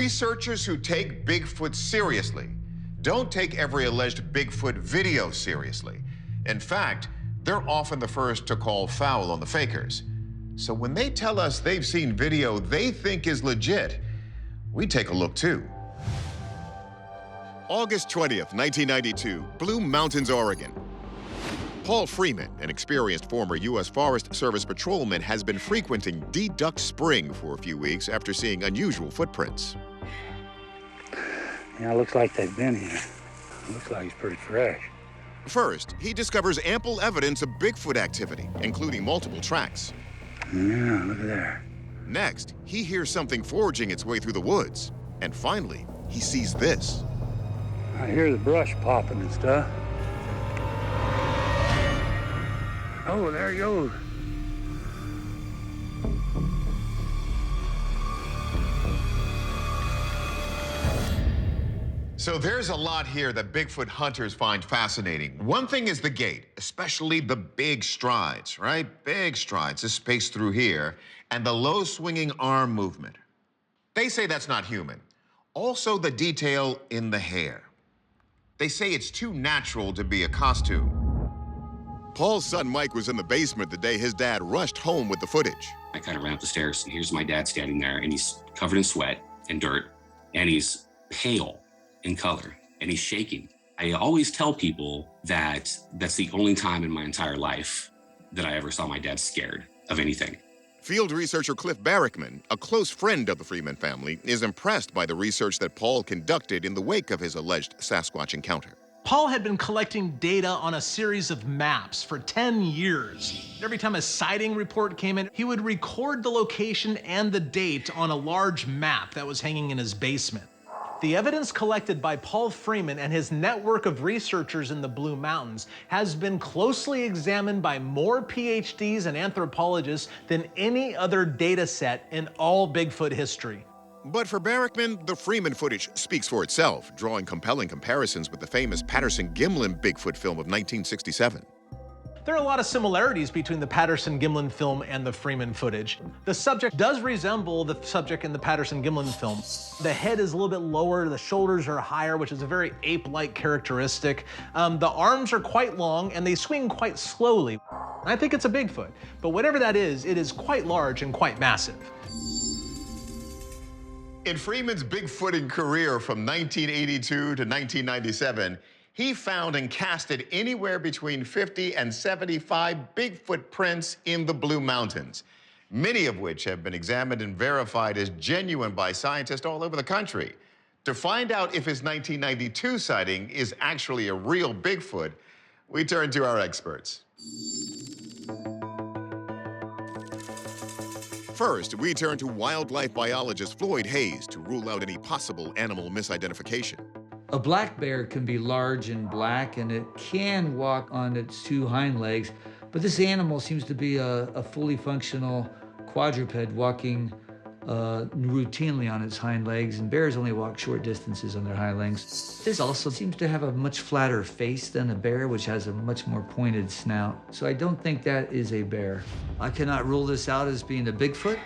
Researchers who take Bigfoot seriously don't take every alleged Bigfoot video seriously. In fact, they're often the first to call foul on the fakers. So when they tell us they've seen video they think is legit, we take a look too. August 20th, 1992, Blue Mountains, Oregon. Paul Freeman, an experienced former U.S. Forest Service patrolman, has been frequenting Duck Spring for a few weeks after seeing unusual footprints. Yeah, it looks like they've been here. Looks like it's pretty fresh. First, he discovers ample evidence of Bigfoot activity, including multiple tracks. Yeah, look at there. Next, he hears something forging its way through the woods. And finally, he sees this. I hear the brush popping and stuff. Oh, there he goes. So there's a lot here that Bigfoot hunters find fascinating. One thing is the gait, especially the big strides, right? Big strides, this space through here, and the low swinging arm movement. They say that's not human. Also the detail in the hair. They say it's too natural to be a costume. Paul's son Mike was in the basement the day his dad rushed home with the footage. I kind of ran up the stairs, and here's my dad standing there, and he's covered in sweat and dirt, and he's pale in color, and he's shaking. I always tell people that that's the only time in my entire life that I ever saw my dad scared of anything. Field researcher Cliff Barrickman, a close friend of the Freeman family, is impressed by the research that Paul conducted in the wake of his alleged Sasquatch encounter. Paul had been collecting data on a series of maps for 10 years. Every time a sighting report came in, he would record the location and the date on a large map that was hanging in his basement. The evidence collected by Paul Freeman and his network of researchers in the Blue Mountains has been closely examined by more PhDs and anthropologists than any other data set in all Bigfoot history. But for Barrickman, the Freeman footage speaks for itself, drawing compelling comparisons with the famous Patterson Gimlin Bigfoot film of 1967. There are a lot of similarities between the Patterson Gimlin film and the Freeman footage. The subject does resemble the subject in the Patterson Gimlin film. The head is a little bit lower, the shoulders are higher, which is a very ape-like characteristic. The arms are quite long and they swing quite slowly. I think it's a Bigfoot, but whatever that is, it is quite large and quite massive. In Freeman's Bigfooting career from 1982 to 1997, he found and casted anywhere between 50 and 75 Bigfoot prints in the Blue Mountains, many of which have been examined and verified as genuine by scientists all over the country. To find out if his 1992 sighting is actually a real Bigfoot, we turn to our experts. First, we turn to wildlife biologist Floyd Hayes to rule out any possible animal misidentification. A black bear can be large and black, and it can walk on its two hind legs, but this animal seems to be a fully functional quadruped walking routinely on its hind legs, and bears only walk short distances on their hind legs. This also seems to have a much flatter face than a bear, which has a much more pointed snout. So I don't think that is a bear. I cannot rule this out as being a Bigfoot.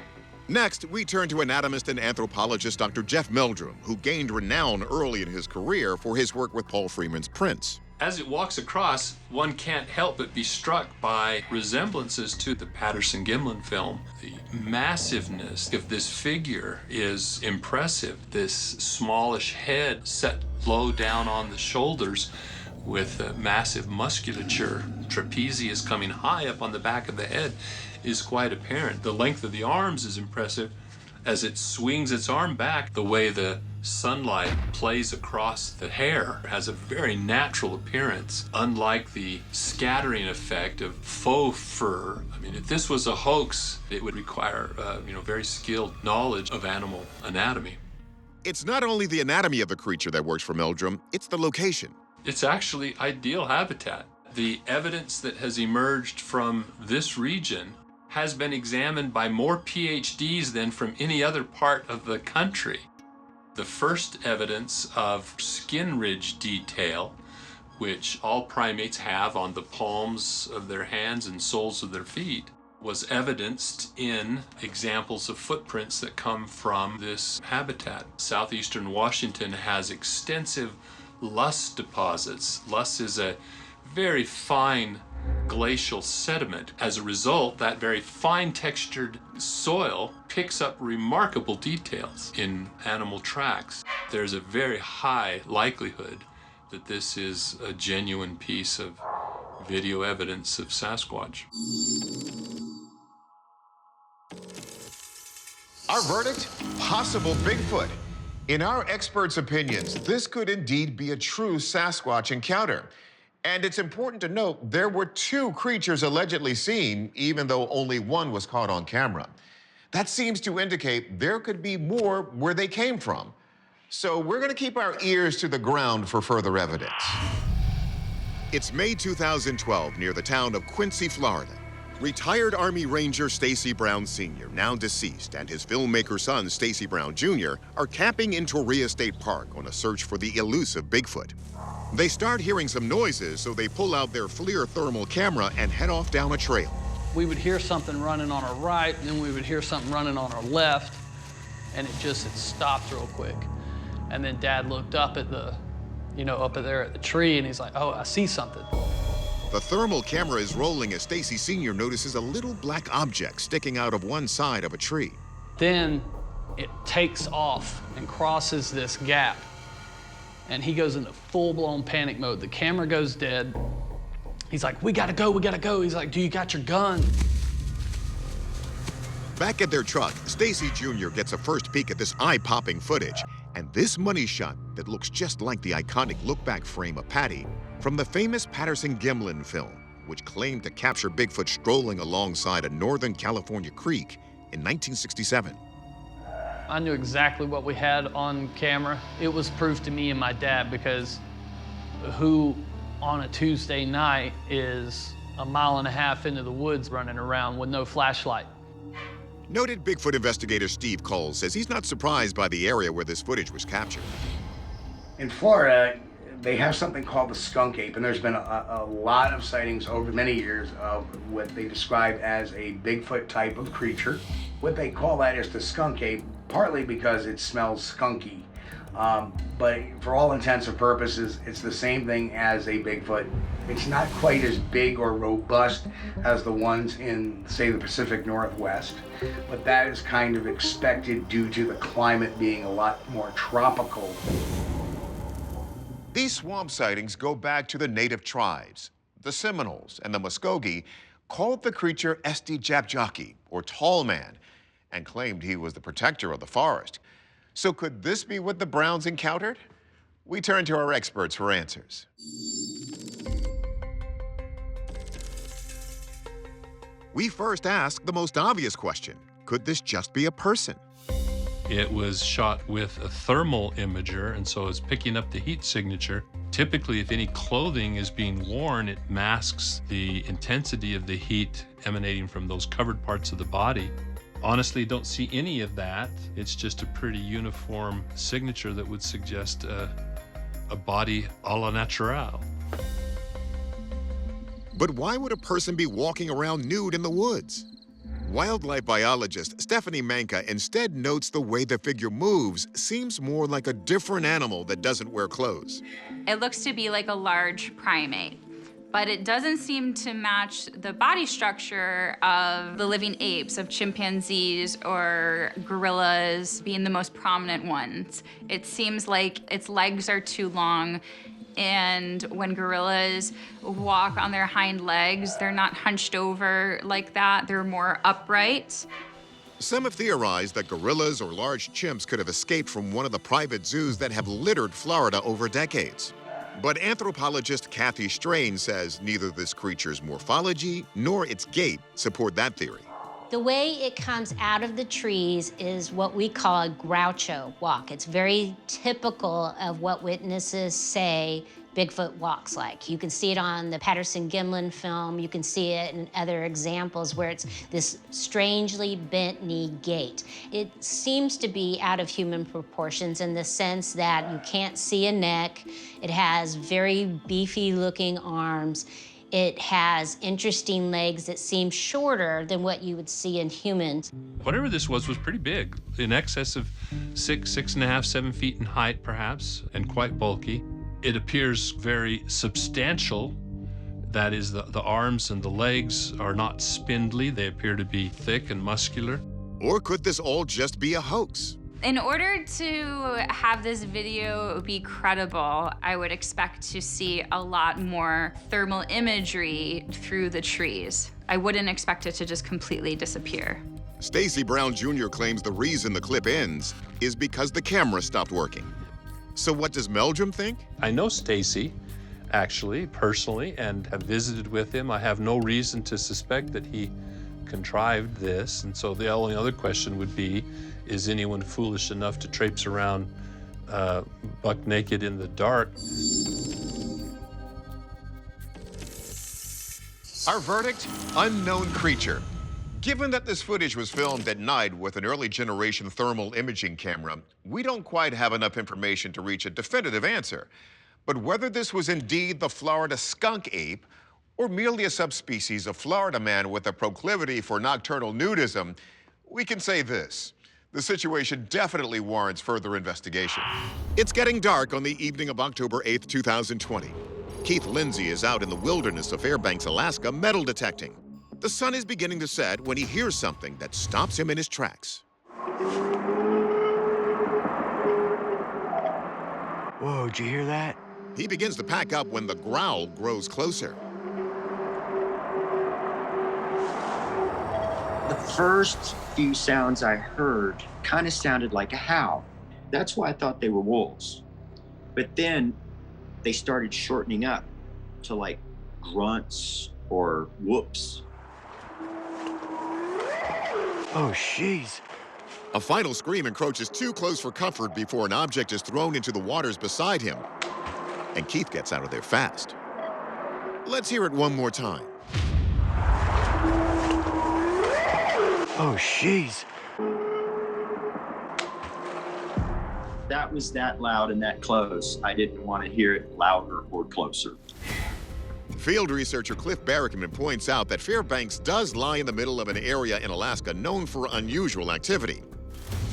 Next, we turn to anatomist and anthropologist Dr. Jeff Meldrum, who gained renown early in his career for his work with Paul Freeman's prints. As it walks across, one can't help but be struck by resemblances to the Patterson Gimlin film. The massiveness of this figure is impressive. This smallish head set low down on the shoulders with massive musculature. Trapezius coming high up on the back of the head is quite apparent. The length of the arms is impressive as it swings its arm back. The way the sunlight plays across the hair has a very natural appearance, unlike the scattering effect of faux fur. I mean, if this was a hoax, it would require very skilled knowledge of animal anatomy. It's not only the anatomy of the creature that works for Meldrum, it's the location. It's actually ideal habitat. The evidence that has emerged from this region has been examined by more PhDs than from any other part of the country. The first evidence of skin ridge detail, which all primates have on the palms of their hands and soles of their feet, was evidenced in examples of footprints that come from this habitat. Southeastern Washington has extensive loess deposits. Loess is a very fine glacial sediment. As a result, that very fine textured soil picks up remarkable details in animal tracks. There's a very high likelihood that this is a genuine piece of video evidence of Sasquatch. Our verdict? Possible Bigfoot. In our experts' opinions, this could indeed be a true Sasquatch encounter. And it's important to note there were 2 creatures allegedly seen, even though only one was caught on camera. That seems to indicate there could be more where they came from. So we're going to keep our ears to the ground for further evidence. It's May 2012 near the town of Quincy, Florida. Retired Army Ranger Stacy Brown Sr., now deceased, and his filmmaker son, Stacy Brown Jr., are camping in Torreya State Park on a search for the elusive Bigfoot. They start hearing some noises, so they pull out their FLIR thermal camera and head off down a trail. We would hear something running on our right, and then we would hear something running on our left, and it stopped real quick. And then Dad looked up at the, up there at the tree, and he's like, oh, I see something. The thermal camera is rolling as Stacy Sr. notices a little black object sticking out of one side of a tree. Then it takes off and crosses this gap, and he goes into full-blown panic mode. The camera goes dead. He's like, we gotta go, we gotta go. He's like, do you got your gun? Back at their truck, Stacy Jr. gets a first peek at this eye-popping footage, and this money shot that looks just like the iconic look-back frame of Patty from the famous Patterson Gimlin film, which claimed to capture Bigfoot strolling alongside a Northern California creek in 1967. I knew exactly what we had on camera. It was proof to me and my dad, because who on a Tuesday night is a mile and a half into the woods running around with no flashlight? Noted Bigfoot investigator Steve Cole says he's not surprised by the area where this footage was captured. In Florida, they have something called the skunk ape, and there's been a lot of sightings over many years of what they describe as a Bigfoot type of creature. What they call that is the skunk ape, partly because it smells skunky. But for all intents and purposes, it's the same thing as a Bigfoot. It's not quite as big or robust as the ones in, say, the Pacific Northwest, but that is kind of expected due to the climate being a lot more tropical. These swamp sightings go back to the native tribes. The Seminoles and the Muskogee called the creature Esti Jabjaki, or Tall Man, and claimed he was the protector of the forest. So could this be what the Browns encountered? We turn to our experts for answers. We first ask the most obvious question. Could this just be a person? It was shot with a thermal imager, and so it's picking up the heat signature. Typically, if any clothing is being worn, it masks the intensity of the heat emanating from those covered parts of the body. Honestly, don't see any of that. It's just a pretty uniform signature that would suggest a body a la natural. But why would a person be walking around nude in the woods? Wildlife biologist Stephanie Manka instead notes the way the figure moves seems more like a different animal that doesn't wear clothes. It looks to be like a large primate, but it doesn't seem to match the body structure of the living apes, of chimpanzees or gorillas being the most prominent ones. It seems like its legs are too long, and when gorillas walk on their hind legs, they're not hunched over like that, they're more upright. Some have theorized that gorillas or large chimps could have escaped from one of the private zoos that have littered Florida over decades. But anthropologist Kathy Strain says neither this creature's morphology nor its gait support that theory. The way it comes out of the trees is what we call a Groucho walk. It's very typical of what witnesses say Bigfoot walks like. You can see it on the Patterson Gimlin film. You can see it in other examples where it's this strangely bent knee gait. It seems to be out of human proportions in the sense that you can't see a neck. It has very beefy looking arms. It has interesting legs that seem shorter than what you would see in humans. Whatever this was pretty big, in excess of 6.5, 7 feet in height perhaps, and quite bulky. It appears very substantial. That is, the arms and the legs are not spindly. They appear to be thick and muscular. Or could this all just be a hoax? In order to have this video be credible, I would expect to see a lot more thermal imagery through the trees. I wouldn't expect it to just completely disappear. Stacy Brown Jr. claims the reason the clip ends is because the camera stopped working. So what does Meldrum think? I know Stacy, actually, personally, and have visited with him. I have no reason to suspect that he contrived this. And so the only other question would be, is anyone foolish enough to traipse around buck naked in the dark? Our verdict? Unknown creature. Given that this footage was filmed at night with an early generation thermal imaging camera, we don't quite have enough information to reach a definitive answer. But whether this was indeed the Florida skunk ape or merely a subspecies of Florida man with a proclivity for nocturnal nudism, we can say this. The situation definitely warrants further investigation. It's getting dark on the evening of October 8th, 2020. Keith Lindsay is out in the wilderness of Fairbanks, Alaska, metal detecting. The sun is beginning to set when he hears something that stops him in his tracks. Whoa, did you hear that? He begins to pack up when the growl grows closer. The first few sounds I heard kind of sounded like a howl. That's why I thought they were wolves. But then they started shortening up to like grunts or whoops. Oh, jeez. A final scream encroaches too close for comfort before an object is thrown into the waters beside him. And Keith gets out of there fast. Let's hear it one more time. Oh, jeez. That was that loud and that close. I didn't want to hear it louder or closer. Field researcher Cliff Barrickman points out that Fairbanks does lie in the middle of an area in Alaska known for unusual activity,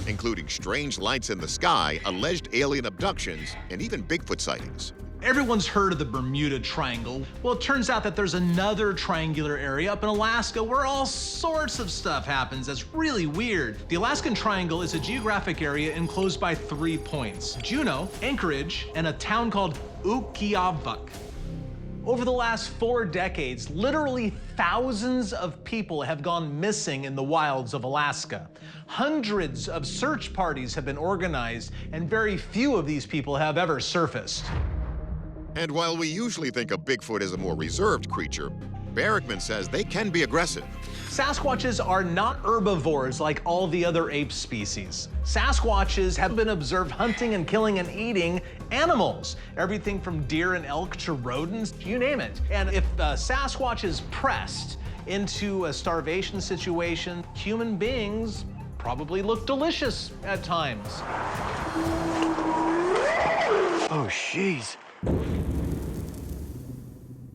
including strange lights in the sky, alleged alien abductions, and even Bigfoot sightings. Everyone's heard of the Bermuda Triangle. Well, it turns out that there's another triangular area up in Alaska where all sorts of stuff happens that's really weird. The Alaskan Triangle is a geographic area enclosed by 3 points: Juneau, Anchorage, and a town called Utqiagvik. Over the last 4 decades, literally thousands of people have gone missing in the wilds of Alaska. Hundreds of search parties have been organized, and very few of these people have ever surfaced. And while we usually think of Bigfoot as a more reserved creature, Barrickman says they can be aggressive. Sasquatches are not herbivores like all the other ape species. Sasquatches have been observed hunting and killing and eating animals. Everything from deer and elk to rodents, you name it. And if Sasquatch is pressed into a starvation situation, human beings probably look delicious at times. Oh, jeez.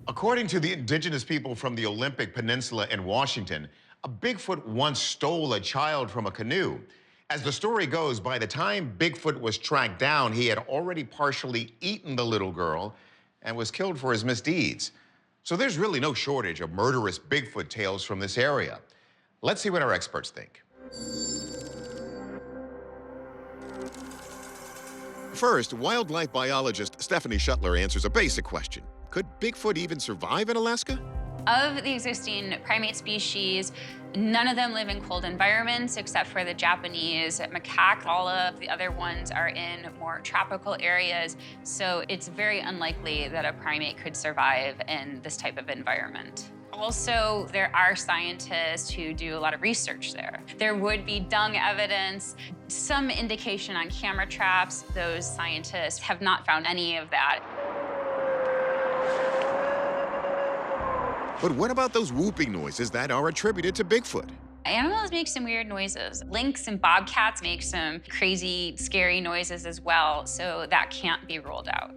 According to the indigenous people from the Olympic Peninsula in Washington, a Bigfoot once stole a child from a canoe. As the story goes, by the time Bigfoot was tracked down, he had already partially eaten the little girl and was killed for his misdeeds. So there's really no shortage of murderous Bigfoot tales from this area. Let's see what our experts think. First, wildlife biologist Stephanie Shuttler answers a basic question. Could Bigfoot even survive in Alaska? Of the existing primate species, none of them live in cold environments except for the Japanese macaque. All of the other ones are in more tropical areas, so it's very unlikely that a primate could survive in this type of environment. Also, there are scientists who do a lot of research there. There would be dung evidence, some indication on camera traps. Those scientists have not found any of that. But what about those whooping noises that are attributed to Bigfoot? Animals make some weird noises. Lynx and bobcats make some crazy, scary noises as well, so that can't be ruled out.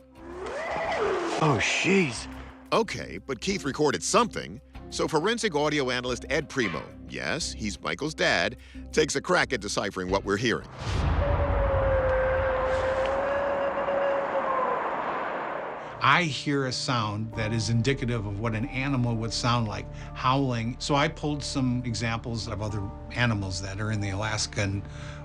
Oh, jeez. Okay, but Keith recorded something. So forensic audio analyst Ed Primo, yes, he's Michael's dad, takes a crack at deciphering what we're hearing. I hear a sound that is indicative of what an animal would sound like, howling. So I pulled some examples of other animals that are in the Alaskan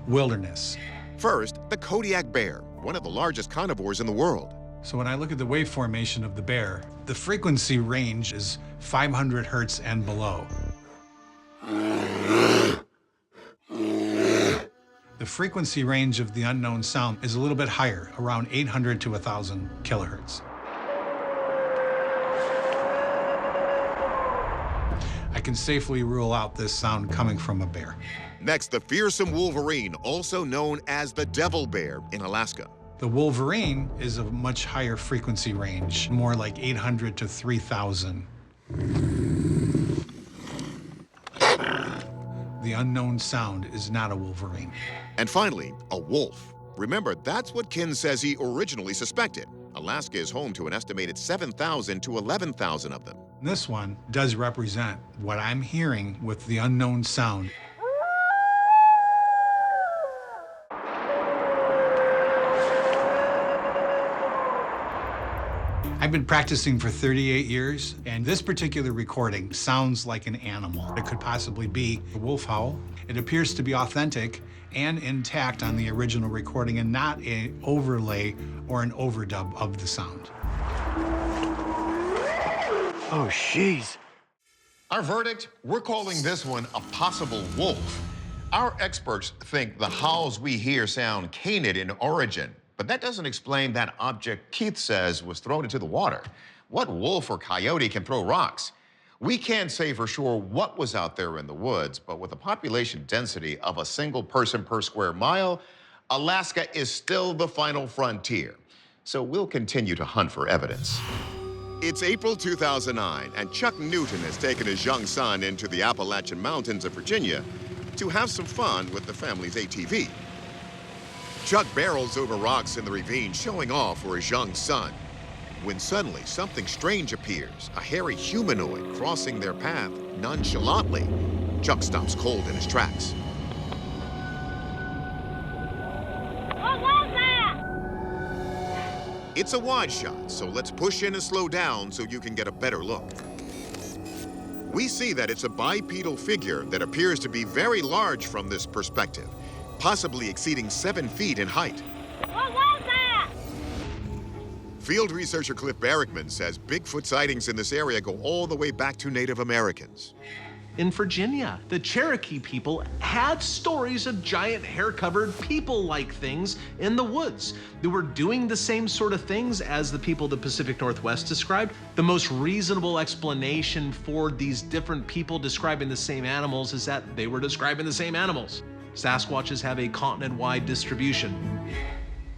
wilderness. First, the Kodiak bear, one of the largest carnivores in the world. So when I look at the wave formation of the bear, the frequency range is 500 hertz and below. The frequency range of the unknown sound is a little bit higher, around 800 to 1,000 kilohertz. I can safely rule out this sound coming from a bear. Next, the fearsome wolverine, also known as the devil bear in Alaska. The wolverine is a much higher frequency range, more like 800 to 3,000. The unknown sound is not a wolverine. And finally, a wolf. Remember, that's what Ken says he originally suspected. Alaska is home to an estimated 7,000 to 11,000 of them. This one does represent what I'm hearing with the unknown sound. I've been practicing for 38 years, and this particular recording sounds like an animal. It could possibly be a wolf howl. It appears to be authentic and intact on the original recording and not an overlay or an overdub of the sound. Oh, jeez. Our verdict, we're calling this one a possible wolf. Our experts think the howls we hear sound canid in origin, but that doesn't explain that object Keith says was thrown into the water. What wolf or coyote can throw rocks? We can't say for sure what was out there in the woods, but with a population density of a single person per square mile, Alaska is still the final frontier. So we'll continue to hunt for evidence. It's April 2009, and Chuck Newton has taken his young son into the Appalachian Mountains of Virginia to have some fun with the family's ATV. Chuck barrels over rocks in the ravine, showing off for his young son, when suddenly something strange appears, a hairy humanoid crossing their path nonchalantly. Chuck stops cold in his tracks. What was that? It's a wide shot, so let's push in and slow down so you can get a better look. We see that it's a bipedal figure that appears to be very large from this perspective, possibly exceeding 7 feet in height. What was that? Field researcher Cliff Barrickman says Bigfoot sightings in this area go all the way back to Native Americans. In Virginia, the Cherokee people had stories of giant hair-covered people-like things in the woods. They were doing the same sort of things as the people of the Pacific Northwest described. The most reasonable explanation for these different people describing the same animals is that they were describing the same animals. Sasquatches have a continent-wide distribution.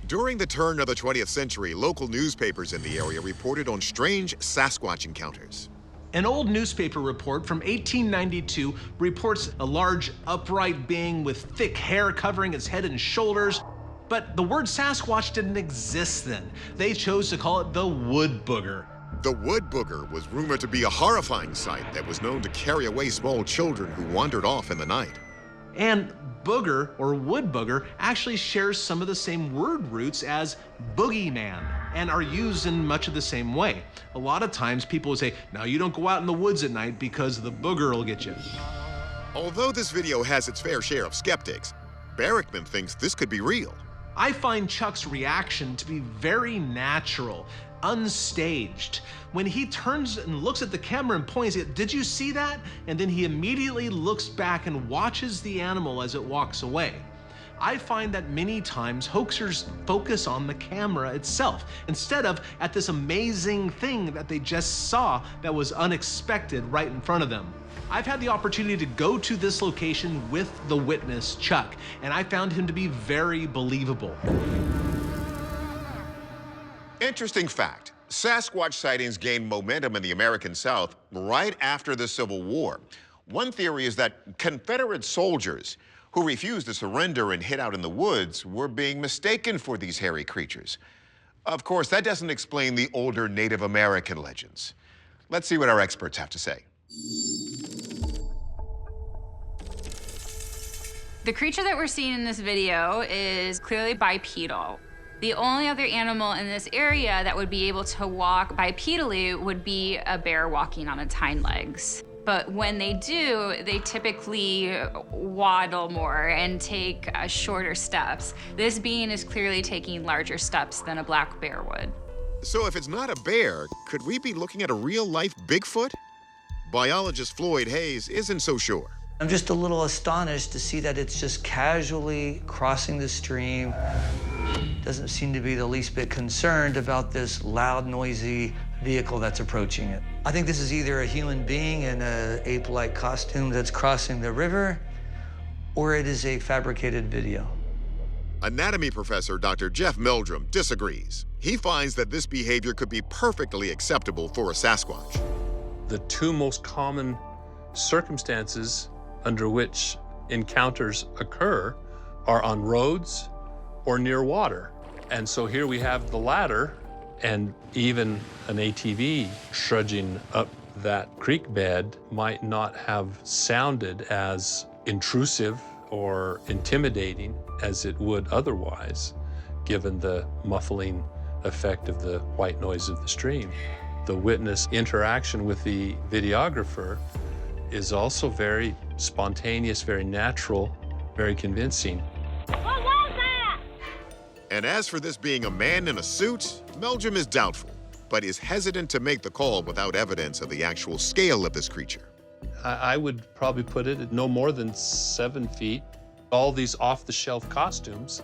During the turn of the 20th century, local newspapers in the area reported on strange Sasquatch encounters. An old newspaper report from 1892 reports a large upright being with thick hair covering its head and shoulders. But the word Sasquatch didn't exist then. They chose to call it the wood booger. The wood booger was rumored to be a horrifying sight that was known to carry away small children who wandered off in the night. And booger, or wood booger, actually shares some of the same word roots as boogeyman and are used in much of the same way. A lot of times people will say, now you don't go out in the woods at night because the booger will get you. Although this video has its fair share of skeptics, Barrickman thinks this could be real. I find Chuck's reaction to be very natural, unstaged. When he turns and looks at the camera and points it, did you see that? And then he immediately looks back and watches the animal as it walks away. I find that many times hoaxers focus on the camera itself instead of at this amazing thing that they just saw that was unexpected right in front of them. I've had the opportunity to go to this location with the witness, Chuck, and I found him to be very believable. Interesting fact, Sasquatch sightings gained momentum in the American South right after the Civil War. One theory is that Confederate soldiers who refused to surrender and hid out in the woods were being mistaken for these hairy creatures. Of course, that doesn't explain the older Native American legends. Let's see what our experts have to say. The creature that we're seeing in this video is clearly bipedal. The only other animal in this area that would be able to walk bipedally would be a bear walking on its hind legs. But when they do, they typically waddle more and take shorter steps. This being is clearly taking larger steps than a black bear would. So if it's not a bear, could we be looking at a real-life Bigfoot? Biologist Floyd Hayes isn't so sure. I'm just a little astonished to see that it's just casually crossing the stream. Doesn't seem to be the least bit concerned about this loud, noisy vehicle that's approaching it. I think this is either a human being in an ape-like costume that's crossing the river, or it is a fabricated video. Anatomy professor Dr. Jeff Meldrum disagrees. He finds that this behavior could be perfectly acceptable for a Sasquatch. The two most common circumstances under which encounters occur are on roads or near water. And so here we have the latter, and even an ATV trudging up that creek bed might not have sounded as intrusive or intimidating as it would otherwise, given the muffling effect of the white noise of the stream. The witness interaction with the videographer is also very spontaneous, very natural, very convincing. What was that? And as for this being a man in a suit, Meldrum is doubtful, but is hesitant to make the call without evidence of the actual scale of this creature. I would probably put it at no more than 7 feet. All these off-the-shelf costumes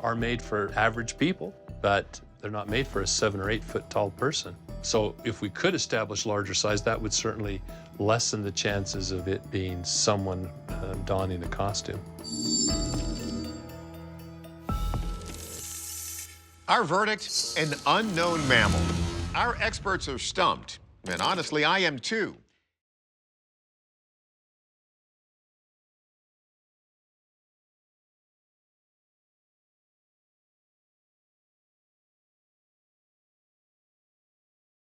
are made for average people, but they're not made for a 7 or 8 foot tall person. So if we could establish larger size, that would certainly lessen the chances of it being someone donning a costume. Our verdict, an unknown mammal. Our experts are stumped, and honestly, I am too.